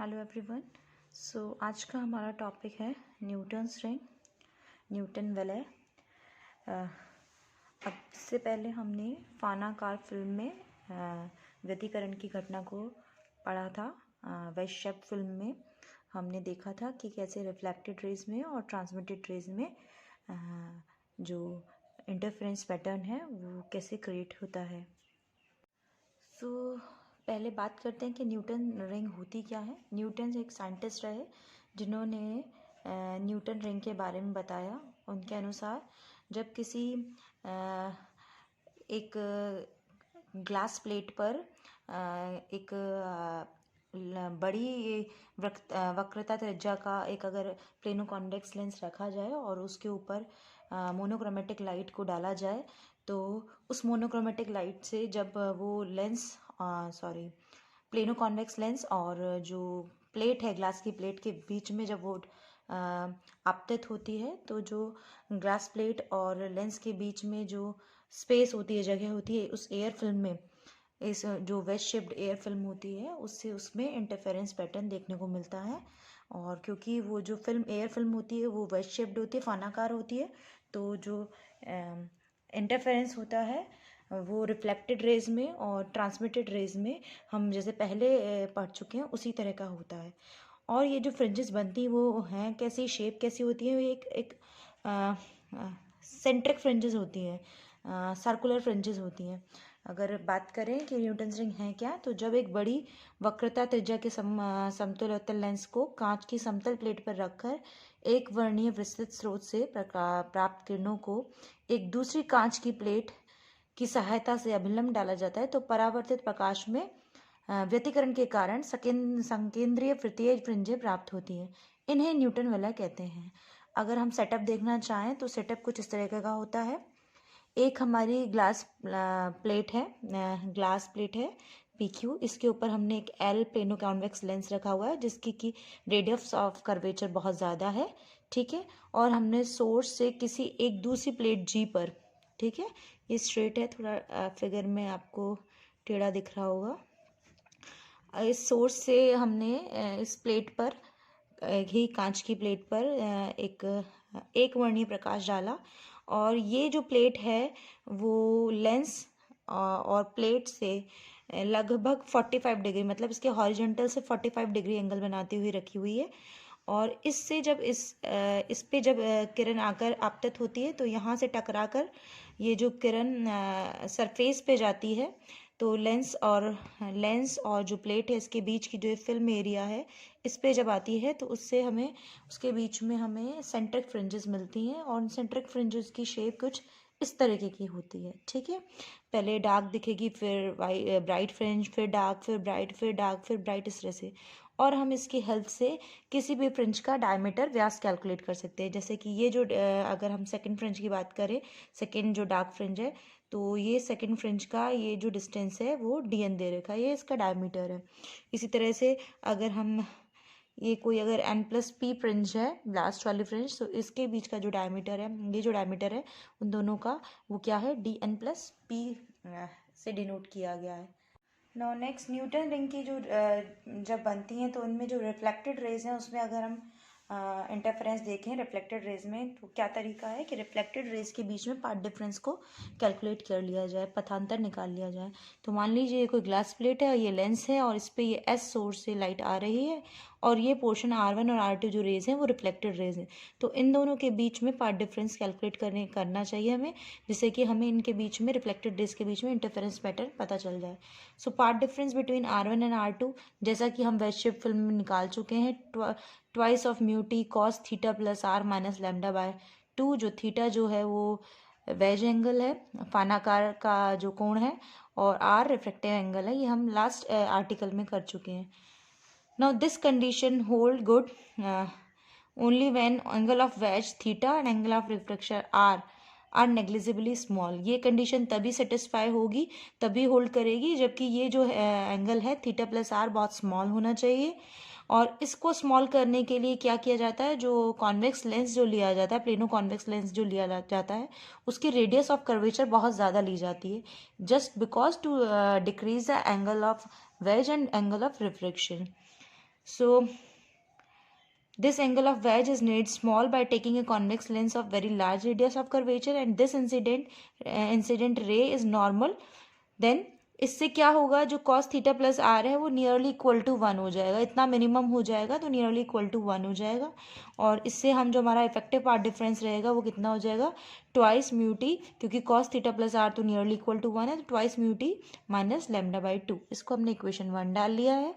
Hello everyone. आज का हमारा टॉपिक है न्यूटन्स रिंग, न्यूटन वलय। अब इससे पहले हमने फानाकार फिल्म में व्यतिकरण की घटना को पढ़ा था। वैश्यप फिल्म में हमने देखा था कि कैसे रिफ्लेक्टेड रेज में और ट्रांसमिटेड रेज में जो इंटरफेरेंस पैटर्न है वो कैसे क्रिएट होता है। पहले बात करते हैं कि न्यूटन रिंग होती क्या है। न्यूटन एक साइंटिस्ट रहे जिन्होंने न्यूटन रिंग के बारे में बताया। उनके अनुसार जब किसी एक ग्लास प्लेट पर एक बड़ी वक्रता त्रिज्या का एक अगर प्लेनो कॉन्वेक्स लेंस रखा जाए और उसके ऊपर मोनोक्रोमेटिक लाइट को डाला जाए तो उस मोनोक्रोमेटिक लाइट से जब वो लेंस प्लेनो कॉन्वेक्स लेंस और जो प्लेट है ग्लास की प्लेट के बीच में जब वो आपतित होती है तो जो ग्लास प्लेट और लेंस के बीच में जो स्पेस होती है, जगह होती है, उस एयर फिल्म में, इस जो वेज शेप्ड एयर फिल्म होती है उससे उसमें इंटरफेरेंस पैटर्न देखने को मिलता है। और क्योंकि वो जो एयर फिल्म होती है वो वेज शेप्ड होती है, फानाकार होती है, तो जो इंटरफेरेंस होता है वो रिफ्लेक्टेड रेज में और ट्रांसमिटेड रेज में हम जैसे पहले पढ़ चुके हैं उसी तरह का होता है। और ये जो फ्रिंजेस बनती हैं वो हैं कैसी, शेप कैसी होती है, एक एक सेंट्रिक फ्रिंजेस होती हैं, सर्कुलर फ्रिंजेस होती हैं। अगर बात करें कि न्यूटन्स रिंग है क्या, तो जब एक बड़ी वक्रता त्रिज्या के समतल अवतल लेंस को कांच की समतल प्लेट पर रखकर एक वर्णीय विस्तृत स्रोत से प्राप्त किरणों को एक दूसरी कांच की प्लेट की सहायता से अभिलंब डाला जाता है तो परावर्तित प्रकाश में व्यतिकरण के कारण संकेंद्रीय वृत्तीय फ्रिंजें प्राप्त होती हैं। इन्हें न्यूटन वलय कहते हैं। अगर हम सेटअप देखना चाहें तो सेटअप कुछ इस तरह का होता है। एक हमारी ग्लास प्लेट है PQ। इसके ऊपर हमने एक L प्लेनो कॉन्वेक्स लेंस रखा हुआ है जिसकी की रेडियस ऑफ कर्वेचर बहुत ज़्यादा है, ठीक है। और हमने सोर्स से किसी एक दूसरी प्लेट G पर, ठीक है, ये स्ट्रेट है, थोड़ा फिगर में आपको टेढ़ा दिख रहा होगा। इस सोर्स से हमने इस प्लेट पर ही कांच की प्लेट पर एक वर्णीय प्रकाश डाला और ये जो प्लेट है वो लेंस और प्लेट से लगभग 45 डिग्री, मतलब इसके हॉरिजॉन्टल से 45 डिग्री एंगल बनाती हुई रखी हुई है। और इससे जब इस पे जब किरण आकर आपतित होती है तो यहाँ से टकराकर ये जो किरण सरफेस पे जाती है तो लेंस और जो प्लेट है इसके बीच की जो फिल्म एरिया है इस पे जब आती है तो उससे हमें उसके बीच में हमें सेंट्रिक फ्रिंजेस मिलती हैं और सेंट्रिक फ्रिंजेस की शेप कुछ इस तरीके की होती है, ठीक है। पहले डार्क दिखेगी, फिर ब्राइट फ्रिंज, फिर डार्क, फिर ब्राइट, फिर डार्क, फिर ब्राइट, इस तरह से। और हम इसकी हेल्प से किसी भी फ्रिंज का डायमीटर व्यास कैलकुलेट कर सकते हैं। जैसे कि ये जो अगर हम सेकंड फ्रिंज की बात करें, सेकंड जो डार्क फ्रिंज है, तो ये सेकंड फ्रिंज का ये जो डिस्टेंस है वो DN दे रखा है, ये इसका डायमीटर है। इसी तरह से अगर हम ये कोई अगर N+P फ्रिंज है, लास्ट वाली फ्रिंज, तो इसके बीच का जो डायमीटर है, ये जो डायमीटर है उन दोनों का वो क्या है, DN+P से डिनोट किया गया है। नाउ नेक्स्ट, न्यूटन रिंग की जो जब बनती हैं तो उनमें जो रिफ्लेक्टेड रेज हैं उसमें अगर हम इंटरफेरेंस देखें रिफ्लेक्टेड रेज में तो क्या तरीका है कि रिफ्लेक्टेड रेज के बीच में पाथ डिफरेंस को कैलकुलेट कर लिया जाए, पथांतर निकाल लिया जाए। तो मान लीजिए कोई ग्लास प्लेट है, ये लेंस है और इस पर ये S सोर्स से लाइट आ रही है और ये पोर्शन R1 और R2 जो रेज हैं वो रिफ्लेक्टेड रेज हैं। तो इन दोनों के बीच में पाथ डिफरेंस कैलकुलेट करना चाहिए हमें, जिससे कि हमें इनके बीच में रिफ्लेक्टेड रेज के बीच में इंटरफेरेंस पैटर्न पता चल जाए। So path difference between R1 and R2 जैसा कि हम वेज फिल्म में निकाल चुके हैं, twice of mu T cos theta plus R minus lambda by 2। जो थीटा जो है वो वेज एंगल है, फानाकार का जो कोण है, और R रिफ्लेक्टिव एंगल है। ये हम लास्ट आर्टिकल में कर चुके हैं। Now this condition hold good only when angle of wedge theta and angle of reflection are negligibly small. ये कंडीशन तभी सेटिस्फाई होगी, तभी होल्ड करेगी, जबकि ये जो एंगल है थीटा प्लस R बहुत स्मॉल होना चाहिए। और इसको स्मॉल करने के लिए क्या किया जाता है, जो कॉन्वेक्स लेंस जो लिया जाता है, प्लेनो कॉन्वेक्स लेंस जो लिया जाता है, उसकी रेडियस ऑफ कर्वेचर बहुत ज़्यादा ली जाती है, just because to decrease the angle of wedge and angle of reflection. So this angle of wedge is made small by taking a convex lens of very large radius of curvature, and this incident ray is normal. Then इससे क्या होगा, जो cos theta plus are है वो nearly equal to 1 हो जाएगा, इतना minimum हो जाएगा तो नियरली इक्वल टू 1 हो जाएगा। और इससे हम जो हमारा इफेक्टिव पार्ट डिफरेंस रहेगा वो कितना हो जाएगा, ट्वाइस म्यू टी, क्योंकि cos थीटा प्लस आर तो नियरली इक्वल टू 1 है, तो twice mu t minus lambda by 2। इसको हमने इक्वेशन 1 डाल लिया है।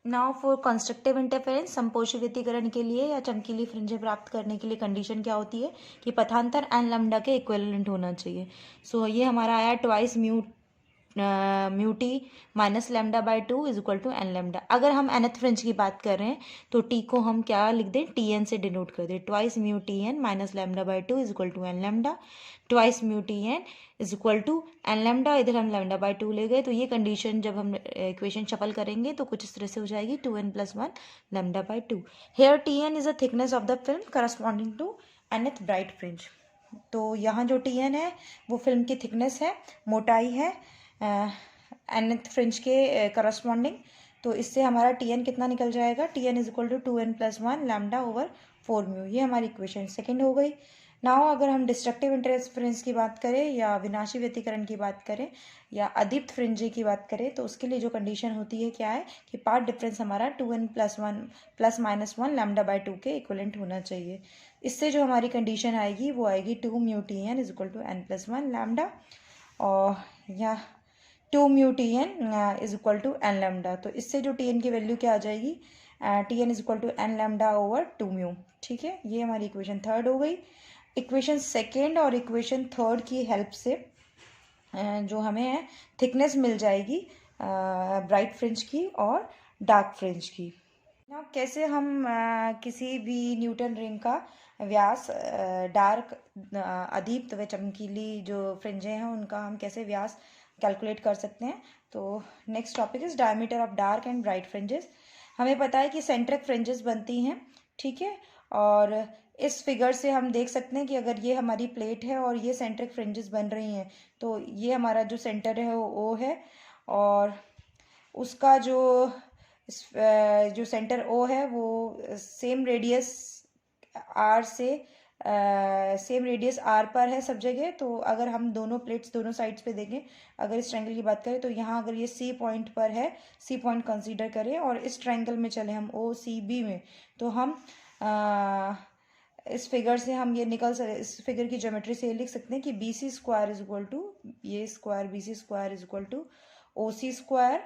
नाउ फॉर कंस्ट्रक्टिव इंटरफेरेंस, समपोषी व्यतिकरण के लिए या चमकीली फ्रिंजें प्राप्त करने के लिए कंडीशन क्या होती है कि पथांतर एन लैम्डा के इक्विवेलेंट होना चाहिए। सो ये हमारा आया twice mu t minus lambda by 2 is equal to n lambda. अगर हम nth फ्रिंज की बात कर रहे हैं तो टी को हम क्या लिख दें, टी एन से डिनोट कर दें, twice mu t n minus lambda by 2 is equal to n lambda, twice mu t n is equal to n lambda, इधर हम लेमडा बाई 2 ले गए, तो ये कंडीशन जब हम इक्वेशन शफल करेंगे तो कुछ इस तरह से हो जाएगी 2n plus 1 lambda by 2। Here t n is the thickness of the film corresponding to nth bright fringe. तो यहाँ जो टी एन है वो फिल्म की थिकनेस है, मोटाई है nth फ्रिंज के करस्पॉन्डिंग। तो इससे हमारा टी एन कितना निकल जाएगा, t n is equal to 2n plus 1 lambda over 4 mu. ये हमारी इक्वेशन सेकेंड हो गई। नाउ अगर हम डिस्ट्रक्टिव इंटरफेरेंस की बात करें या विनाशी व्यतिकरण की बात करें या अदीप्त फ्रिंजे की बात करें, तो उसके लिए जो कंडीशन होती है क्या है कि पार्ट डिफरेंस हमारा 2n plus 1 plus minus 1 lambda by 2 के इक्वलेंट होना चाहिए। इससे जो हमारी कंडीशन आएगी वो आएगी 2 mu t n is equal to n plus 1 lambda, और या 2 mu t n is equal to n lambda. तो इससे जो टी एन की वैल्यू क्या आ जाएगी, t n is equal to n lambda over 2 mu. ठीक है, ये हमारी इक्वेशन थर्ड हो गई। इक्वेशन सेकेंड और इक्वेशन थर्ड की हेल्प से जो हमें है थिकनेस मिल जाएगी ब्राइट फ्रिंज की और डार्क फ्रिंज की। ना कैसे हम किसी भी न्यूटन रिंग का व्यास डार्क अदीप्त व चमकीली जो फ्रिंजें हैं उनका हम कैसे व्यास कैलकुलेट कर सकते हैं। तो next topic is diameter of dark and bright fringes. हमें पता है कि सेंट्रिक फ्रिंजेस बनती हैं, ठीक है, और इस फिगर से हम देख सकते हैं कि अगर ये हमारी प्लेट है और ये सेंट्रिक फ्रिंजेस बन रही हैं, तो ये हमारा जो सेंटर है वो ओ है, और उसका जो सेंटर ओ है वो सेम रेडियस आर से सेम रेडियस आर पर है सब जगह। तो अगर हम दोनों प्लेट्स दोनों साइड्स पे देखें, अगर इस ट्रायंगल की बात करें तो यहाँ अगर ये सी पॉइंट पर है, सी पॉइंट कंसीडर करें और इस ट्रायंगल में चले हम ओ सी बी में, तो हम इस फिगर से हम ये इस फिगर की ज्योमेट्री से ये लिख सकते हैं कि B C square is equal to, ये square B C square is equal to O C square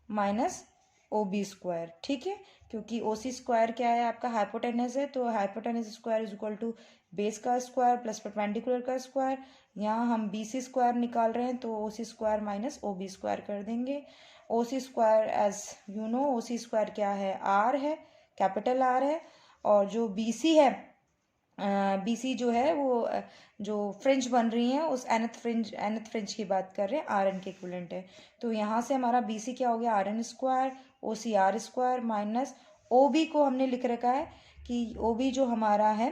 minus O B square. ठीक है, क्योंकि ओ सी स्क्वायर क्या है, आपका हाइपोटेनस है, तो hypotenuse square is equal to base का स्क्वायर प्लस परपेंडिकुलर का स्क्वायर। यहाँ हम बी सी स्क्वायर निकाल रहे हैं तो O C square minus O B square कर देंगे। O C square as you know, O C square क्या है, आर है, कैपिटल आर है, और जो बी सी है, बी सी जो है वो जो फ्रिंज बन रही हैं उस एनथ फ्रिंज की बात कर रहे हैं, आर एन के इक्विवेलेंट है। तो यहाँ से हमारा बी सी क्या हो गया, r n square O C r square minus O B को हमने लिख रखा है कि ओ बी जो हमारा है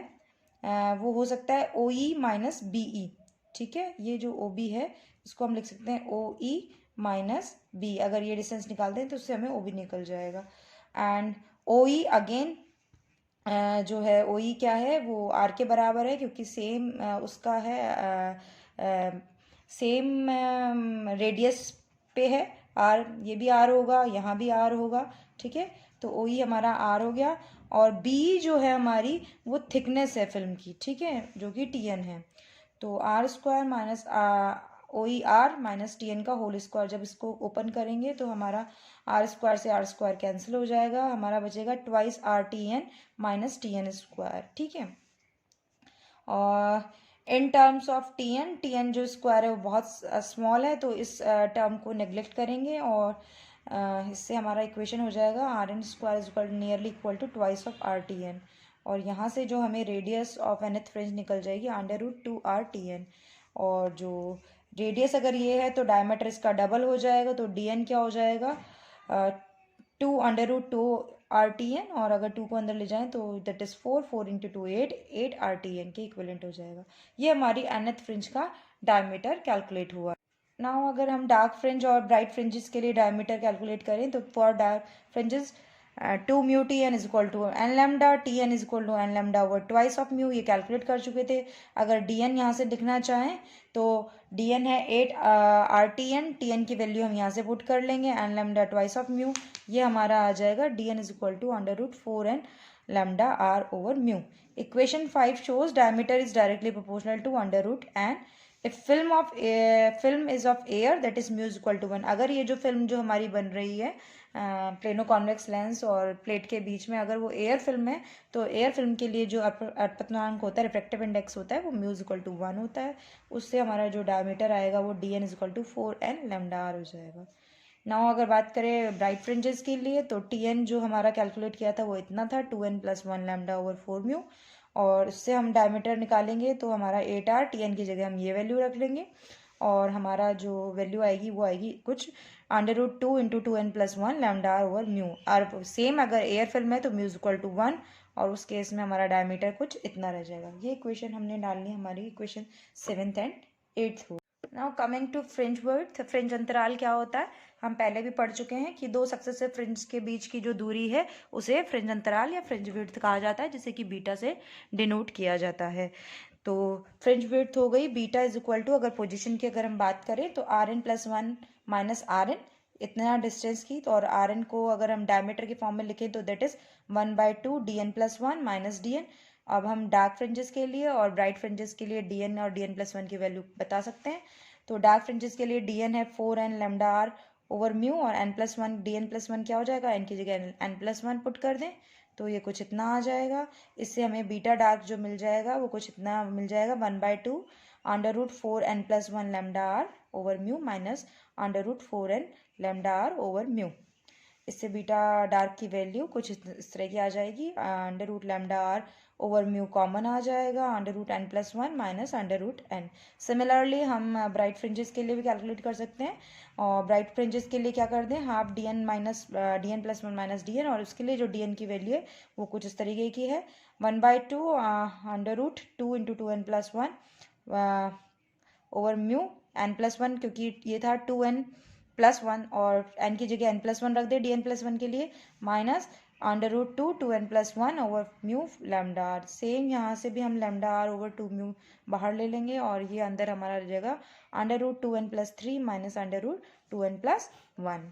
वो हो सकता है ओ ई माइनस बी ई। ठीक है, ये जो ओ बी है इसको हम लिख सकते हैं ओ ई माइनस बी, अगर ये डिस्टेंस निकालते हैं तो उससे हमें ओ बी निकल जाएगा। एंड ओ ई अगेन जो है ओ ई क्या है, वो आर के बराबर है, क्योंकि सेम उसका है सेम रेडियस पे है आर, ये भी आर होगा, यहाँ भी आर होगा। ठीक है, तो ओ ई हमारा आर हो गया, और बी जो है हमारी वो थिकनेस है फिल्म की, ठीक है, जो कि टी एन है। तो r square minus O E r minus t n का होल स्क्वायर, जब इसको ओपन करेंगे तो हमारा आर स्क्वायर से आर स्क्वायर कैंसिल हो जाएगा, हमारा बचेगा twice r t n minus t n square. ठीक है, और in terms of t n जो स्क्वायर है वो बहुत स्मॉल है, तो इस टर्म को नेग्लेक्ट करेंगे और इससे हमारा इक्वेशन हो जाएगा r n square is equal nearly equal to twice of r t n, और यहाँ से जो हमें रेडियस ऑफ एनथ फ्रिंज निकल जाएगी under root 2 r t n, और जो रेडियस अगर ये है तो डायमीटर इसका डबल हो जाएगा, तो डी एन क्या हो जाएगा 2 under root 2 r t n, और अगर 2 को अंदर ले जाएं तो that is 4 into 2 8 r t n के इक्विवेलेंट हो जाएगा। ये हमारी एनथ फ्रिंज का डायमीटर कैलकुलेट हुआ। नाउ अगर हम डार्क फ्रिंज और ब्राइट फ्रिंजेस के लिए डायमीटर कैलकुलेट करें तो for dark fringes two mu t n is equal to n lambda, t n is equal to n lambda over twice of mu, ये calculate कर चुके थे। अगर डी एन यहाँ से लिखना चाहें तो डी एन है 8 आर टी एन की वैल्यू हम यहाँ से पुट कर लेंगे, n lambda twice of mu, ये हमारा आ जाएगा D n is equal to √4 n lambda are over mu. Equation 5 shows diameter is directly proportional to √n if film is of air that is mu is equal to 1। अगर ये जो film जो हमारी बन रही है प्लेनो कॉन्वेक्स लेंस और plate के बीच में, अगर वो एयर फिल्म है तो एयर फिल्म के लिए जो अपवर्तनांक होता है, रिफ्रैक्टिव इंडेक्स होता है, वो म्यू इज इक्वल टू 1 होता है। उससे हमारा जो डायमीटर आएगा वो D n is equal to 4n lambda r हो जाएगा। नाउ अगर बात करें ब्राइट फ्रिंजेस के लिए तो टी एन जो हमारा कैलकुलेट किया था वो इतना था 2n + 1 लैम्डा ओवर 4 म्यू, और उससे हम डायमीटर निकालेंगे तो हमारा 8r, टी एन की जगह हम ये वैल्यू रख लेंगे और हमारा जो वैल्यू आएगी वो आएगी कुछ √2 × 2n + 1 lambda are over mu. और सेम अगर एयर फिल्म है तो म्यू इज इक्वल टू 1 और उस केस में हमारा डायमीटर कुछ इतना रह जाएगा। ये इक्वेशन हमने डालनी हमारी इक्वेशन 7th एंड 8th हो। Now coming to fringe width, fringe अंतराल क्या होता है, हम पहले भी पढ़ चुके हैं कि दो सक्सेसिव फ्रिंज के बीच की जो दूरी है उसे फ्रिंज अंतराल या फ्रिंज विड्थ कहा जाता है, जिसे कि बीटा से डिनोट किया जाता है। तो फ्रिंज विड्थ हो गई बीटा इज इक्वल टू, अगर पोजीशन की अगर हम बात करें तो Rn + 1 - Rn इतना डिस्टेंस की, तो और Rn को अगर हम डायमीटर के फॉर्म में लिखें तो दैट इज 1/2 dn + 1 - dn। अब हम डार्क फ्रिंजेस के लिए और ब्राइट फ्रिंजेस के लिए dn और dn + 1 की वैल्यू बता सकते हैं। तो डार्क फ्रिंजेस के लिए dn है 4n lambda are over mu और n + 1 dn + 1 क्या हो जाएगा, n की जगह n + 1 पुट कर दें तो ये कुछ इतना आ जाएगा। इससे हमें बीटा डार्क जो मिल जाएगा वो कुछ इतना मिल जाएगा 1/2 √4n + 1 lambda are over mu minus √4n lambda are over mu. इससे बीटा डार्क की वैल्यू कुछ इस तरह की आ जाएगी, √ lambda are over mu common आ जाएगा, √n + 1 माइनस √n। सिमिलरली हम ब्राइट फ्रिंजेस के लिए भी कैलकुलेट कर सकते हैं, और ब्राइट फ्रिंजेस के लिए क्या कर दें, हाफ dn + 1 माइनस dn, और उसके लिए जो dn की वैल्यू है वो कुछ इस तरीके की है 1/2 √2 × 2n + 1 ओवर म्यू n + 1, क्योंकि ये था 2n + 1 और n की जगह n + 1 रख दे dn + 1 के लिए, minus √2 2n + 1 over mu lambda r. Same यहाँ से भी हम लैम्डा आर ओवर 2 म्यू बाहर ले लेंगे और ये अंदर हमारा रह जाएगा √2n + 3 minus √2n + 1।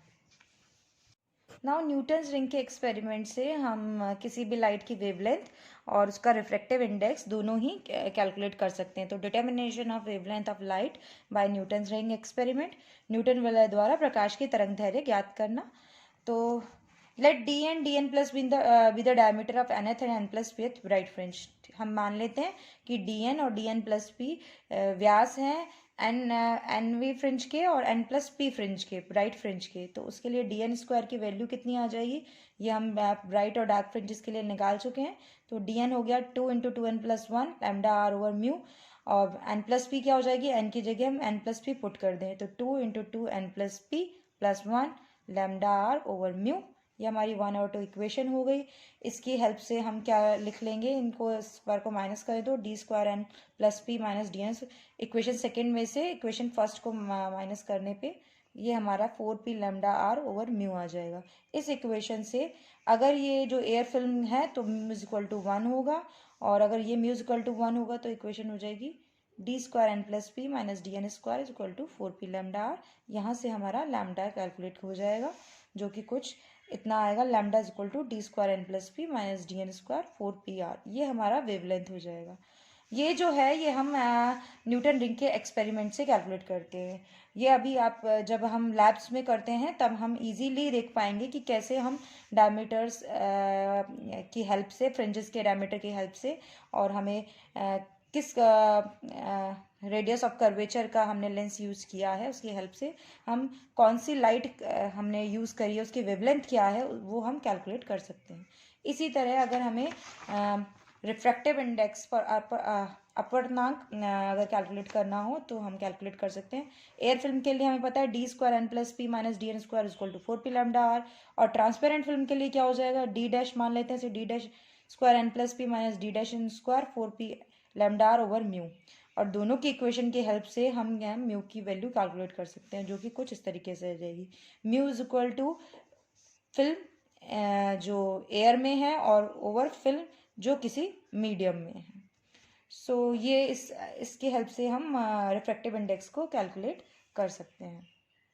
Now Newton's ring के एक्सपेरिमेंट से हम किसी भी लाइट की वेवलेंथ और उसका रिफ्रैक्टिव इंडेक्स दोनों ही कैलकुलेट कर सकते हैं। तो determination of wavelength of light by Newton's ring experiment, Newton वलय द्वारा प्रकाश की तरंग दैर्घ्य ज्ञात करना। तो late dn plus be the diameter of nth and n plus pth bright fringe. हम मान लेते हैं कि dn और dn plus p व्यास हैं nv फ्रिंज के और n plus p फ्रिंज के, ब्राइट फ्रिंज के। तो उसके लिए dn² की वैल्यू कितनी आ जाएगी, ये हम ब्राइट और डार्क फ्रिंजेस के लिए निकाल चुके हैं। तो dn हो गया 2 × 2n + 1 lambda are over mu, और n plus p क्या हो जाएगी, n की जगह हम n plus p पुट कर दें तो 2 × 2n + p + 1 lambda are over mu. ये हमारी 1 और 2 इक्वेशन हो गई। इसकी हेल्प से हम क्या लिख लेंगे, इनको स्क्वायर को माइनस करें तो d² n + p - dn। Equation second में से इक्वेशन फर्स्ट को माइनस करने पे ये हमारा 4p lambda are over mu आ जाएगा। इस इक्वेशन से अगर ये जो एयर फिल्म है तो म्यू इज इक्वल टू 1 होगा, और अगर ये म्यू इज इक्वल टू 1 होगा तो इक्वेशन हो जाएगी d² n + p - dn² is equal to 4p lambda r. यहाँ से हमारा लैम्डा कैलकुलेट हो जाएगा जो कि कुछ इतना आएगा, lambda is equal to d² n + p - dn² 4pr। ये हमारा वेवलेंथ हो जाएगा। ये जो है ये हम न्यूटन रिंग के एक्सपेरिमेंट से कैलकुलेट करते हैं। ये अभी आप जब हम लैब्स में करते हैं तब हम इजीली देख पाएंगे कि कैसे हम डायमीटर्स की हेल्प से, फ्रिंजेस के डायमीटर की हेल्प से, और हमें किस रेडियस ऑफ कर्वेचर का हमने लेंस यूज़ किया है उसकी हेल्प से हम कौन सी लाइट हमने यूज़ करी है उसकी वेवलेंथ क्या है वो हम कैलकुलेट कर सकते हैं। इसी तरह अगर हमें रिफ्रैक्टिव इंडेक्स पर अपवर्तनांक अगर कैलकुलेट करना हो तो हम कैलकुलेट कर सकते हैं। एयर फिल्म के लिए हमें पता है d² n + p - dn² is equal to 4p lambda r, और ट्रांसपेरेंट फिल्म के लिए क्या हो जाएगा, d' मान लेते हैं, d' n + p - d' 4p lambda are over mu, और दोनों की इक्वेशन की हेल्प से हम म्यू की वैल्यू कैलकुलेट कर सकते हैं जो कि कुछ इस तरीके से आ जाएगी। Mu is equal to film जो एयर में है और ओवर फिल्म जो किसी मीडियम में है। सो ये इसकी हेल्प से हम रिफ्रैक्टिव इंडेक्स को कैलकुलेट कर सकते हैं।